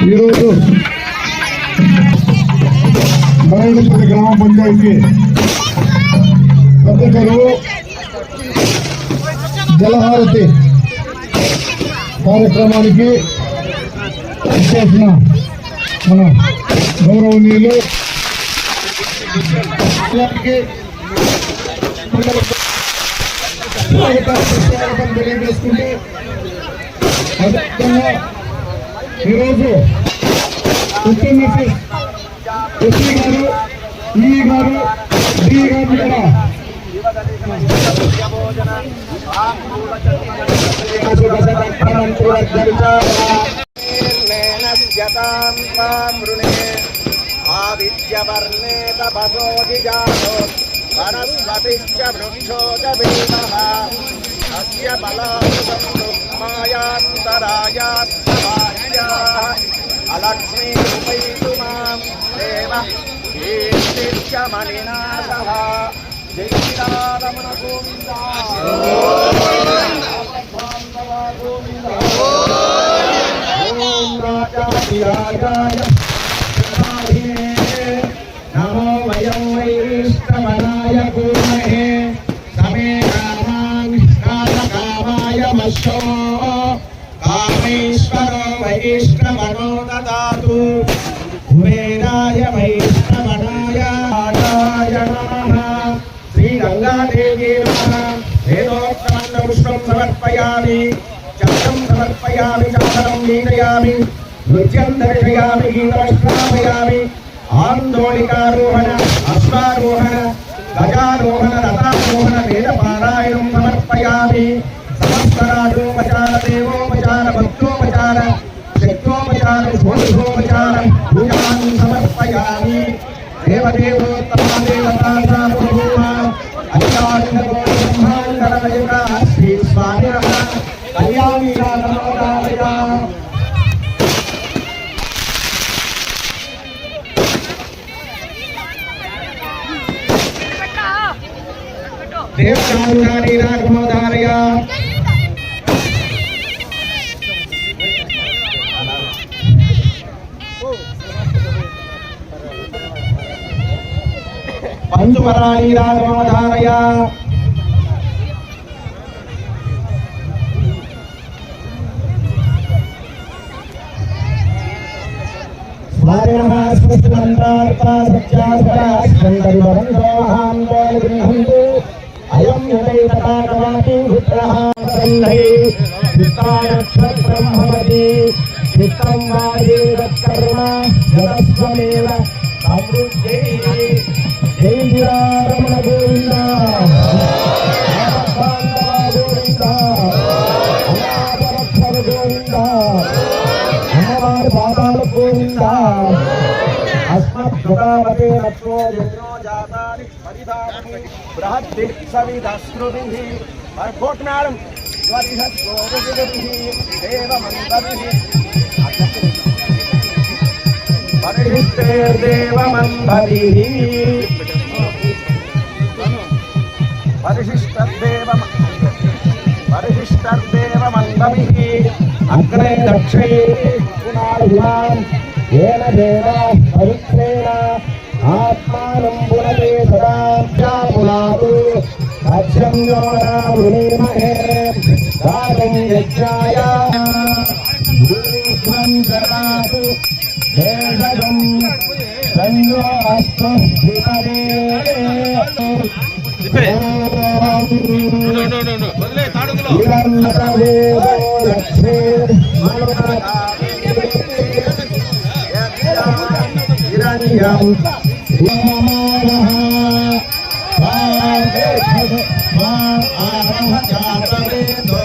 ఈరోజు బయలుపల్లి గ్రామ పంచాయతీ పెద్ద చెరువు జలహారతి కార్యక్రమానికి చేసిన మన గౌరవనీయులు తెలియజేసుకుంటూ అదేవిధంగా ఈరోజు ఎస్సీ గారు ఈ గారు డి గారు కూడా ఆదిత్యవర్ణే తపసోదిజాతో వనస్పతిశ్చ వృక్షో చ భీమః అస్య బలామృతం దుఃఖమాయాంతరాయాస్తవార్యాః అలక్ష్మీ రూపైతు మాం దేవ కీర్తిశ్చ మణినాశః జై శ్రీరామరమణ గోవింద గోవింద ఓం రాజాధిరాజాయ నమో వయం వైష్ణవనాయ కూర్మహే సమే కామాన్ కామకామాయ మశో కామేశ్వరో వైష్ణవనో దదాతు కుబేరాయ వైష్ణవనాయ నమః శ్రీగంగాదేవి నమః వేదోక్తమండపుష్పం సమర్పయామి చక్రం సమర్పయామి చామరం నీరయామి నృత్యం దర్శయామి గీతవస్త్రాపయామి ఆందోళికారోహణ అశ్వారోహణ గజారోహణ రథారోహణ వేదపారాయణం సమర్పయామి సమస్తరాజోపచార దేవోపచార భక్తోపచార శక్తోపచార షోడశోపచార పూజాన్ సమర్పయామి దేవదేవోత్తమ దేవతా సార్వభౌమ అఖిలాండ బ్రహ్మాండరమయుత శ్రీ స్వామినః కళ్యాణి రామోదాయ దేవకారుణాని రాఘమోదారయ పంచుమరాణి రాఘమోదారయ స్వామినః స్వస్తిమంత్రార్థ సత్యాస్పదాస్కందరివరందోహాం గృహంతు అయం యదైతపాకవాతి పుత్రః సన్నై పితానక్షత్రం భవతి పితం వాయేదత్కర్మ యదస్వమేవ సమృద్ధి జై శ్రీరామరమణ గోవింద గోవింద అనాథరక్షణ గోవింద అమ్మవారి పాదాల గోవింద अस्मद्भुतावते नत्वो यज्ञो जातानि परिधामि बृहद्भिः सविधस्रुभिः वर्कोट मैडम स्वरिधस्रोभिः देवमन्दभिः परिशिष्टैर्देवमन्दभिः परिशिष्टर्देवमन्दभिः अग्रे दक्षे पुनाभिमान् येन देवा पवित्रेण आत्मानं पुनते सदा पुनातु सत्यं यो नामृणीमहे गातं यज्ञाय गुरुध्वं ददातु देशजं संयो अस्तु विपदे निरन्तरवेदो लक्ष्मीर् हिरण्यं ममानः आरभजातवेदो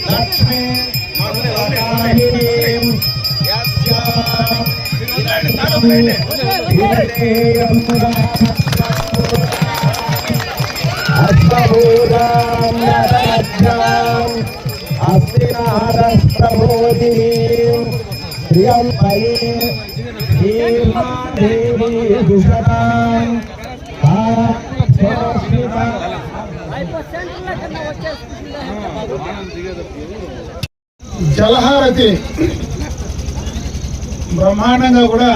लक्ष्मी मनुवाहिनीं अश्वभूतां नरमध्याम् अस्तिनादः प्रबोधिनीं प्रियं पये देवी दुषतां జలహారతి బ్రహ్మాండంగా కూడా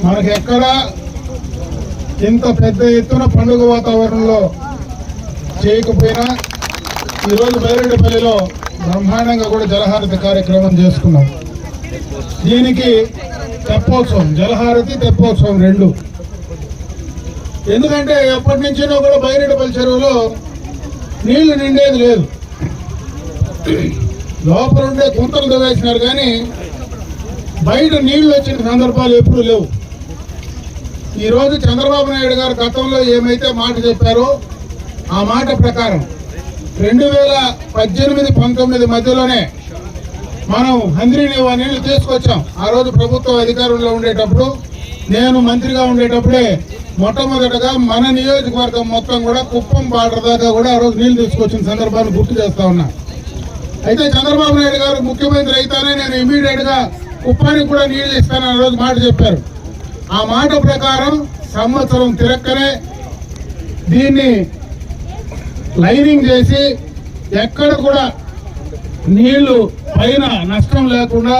మనకెక్కడ ఇంత పెద్ద ఎత్తున పండుగ వాతావరణంలో చేయకపోయినా ఈరోజు బైరెడ్డిపల్లిలో బ్రహ్మాండంగా కూడా జలహారతి కార్యక్రమం చేసుకున్నాం. దీనికి తెప్పోత్సవం, జలహారతి తెప్పోత్సవం రెండు. ఎందుకంటే ఎప్పటి నుంచినో కూడా బైరెడ్డిపల్లి చెరువులో నీళ్లు నిండేది లేదు. లోపల ఉండే గుంతలు తవ్వేసినారు కానీ బయట నీళ్లు వచ్చిన సందర్భాలు ఎప్పుడూ లేవు. ఈరోజు చంద్రబాబు నాయుడు గారు గతంలో ఏమైతే మాట చెప్పారో ఆ మాట ప్రకారం 2018-19 మధ్యలోనే మనం హంద్రీనివా నీళ్లు తీసుకొచ్చాం. ఆ రోజు ప్రభుత్వం అధికారంలో ఉండేటప్పుడు, నేను మంత్రిగా ఉండేటప్పుడే మొట్టమొదటగా మన నియోజకవర్గం మొత్తం కూడా కుప్పం బార్డర్ దాకా కూడా ఆ రోజు నీళ్లు తీసుకొచ్చిన సందర్భాన్ని గుర్తు చేస్తా ఉన్నా. అయితే చంద్రబాబు నాయుడు గారు ముఖ్యమంత్రి అయితేనే నేను ఇమీడియట్ గా కుప్పానికి కూడా నీళ్లు ఇస్తానని రోజు మాట చెప్పారు. ఆ మాట ప్రకారం సంవత్సరం తిరక్కనే దీన్ని లైనింగ్ చేసి ఎక్కడ కూడా నీళ్లు పైన నష్టం లేకుండా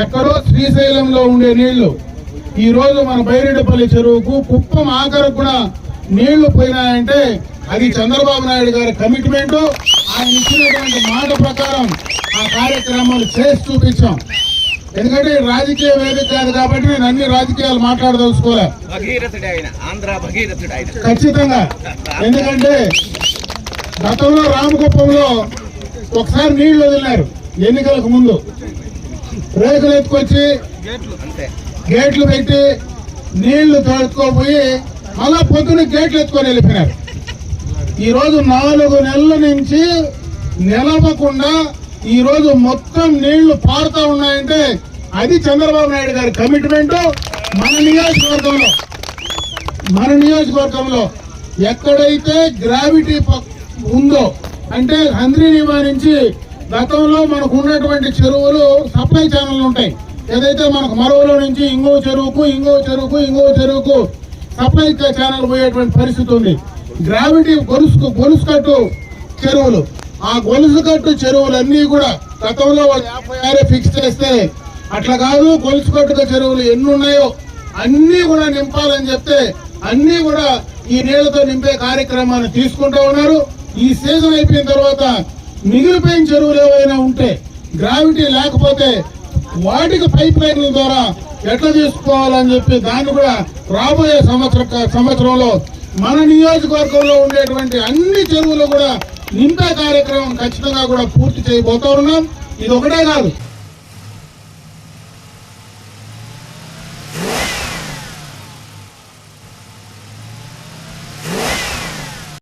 ఎక్కడో శ్రీశైలంలో ఉండే నీళ్లు ఈ రోజు మన బైరెడ్డిపల్లి చెరువుకు కుప్పం ఆఖరకు కూడా నీళ్లు పోయినాయంటే అది చంద్రబాబు నాయుడు గారి కమిట్మెంట్. ఆయన ఇచ్చినటువంటి మాట ప్రకారం ఆ కార్యక్రమాలు చేసి చూపించాం. ఎందుకంటే రాజకీయ వేదిక కాదు కాబట్టి నేను అన్ని రాజకీయాలు మాట్లాడదలుచుకోలే ఖచ్చితంగా. ఎందుకంటే గతంలో రామకుప్పంలో ఒకసారి నీళ్లు వదిలినారు ఎన్నికలకు ముందు, రేకులు ఎత్తుకొచ్చి గేట్లు పెట్టి నీళ్లు తోడుకోపోయి మళ్ళా పొద్దున్న గేట్లు ఎత్తుకొని వెళ్ళిపోయినారు. ఈరోజు 4 నెలల నుంచి నిలవకుండా ఈరోజు మొత్తం నీళ్లు పారుతా ఉన్నాయంటే అది చంద్రబాబు నాయుడు గారి కమిట్మెంట్. మన నియోజకవర్గంలో ఎక్కడైతే గ్రావిటీ ఉందో అంటే హంద్రీనివా నుంచి గతంలో మనకు ఉన్నటువంటి చెరువులు సప్లై ఛానల్ ఉంటాయి. ఏదైతే మనకు మరవలో నుంచి ఇంగో చెరువుకు సప్లై ఛానల్ పోయేటువంటి పరిస్థితి ఉంది. గ్రావిటీ గొలుసుకట్టు చెరువులు, ఆ గొలుసుకట్టు చెరువులన్నీ కూడా గతంలో 56 ఫిక్స్ చేస్తే అట్లా కాదు, గొలుసుకట్టుగా చెరువులు ఎన్ని ఉన్నాయో అన్ని కూడా నింపాలని చెప్తే అన్ని కూడా ఈ నీళ్లతో నింపే కార్యక్రమాన్ని తీసుకుంటూ ఉన్నారు. ఈ సీజన్ అయిపోయిన తర్వాత మిగిలిపోయిన చెరువులు ఏవైనా ఉంటే గ్రావిటీ లేకపోతే వాటికి పైప్ లైన్ల ద్వారా ఎట్లా తీసుకోవాలని చెప్పి దాన్ని కూడా రాబోయే సంవత్సరంలో మన నియోజకవర్గంలో ఉండేటువంటి అన్ని చెరువులు కూడా నింపే కార్యక్రమం ఖచ్చితంగా కూడా పూర్తి చేయబోతా ఉన్నాం. ఇది ఒకటే కాదు,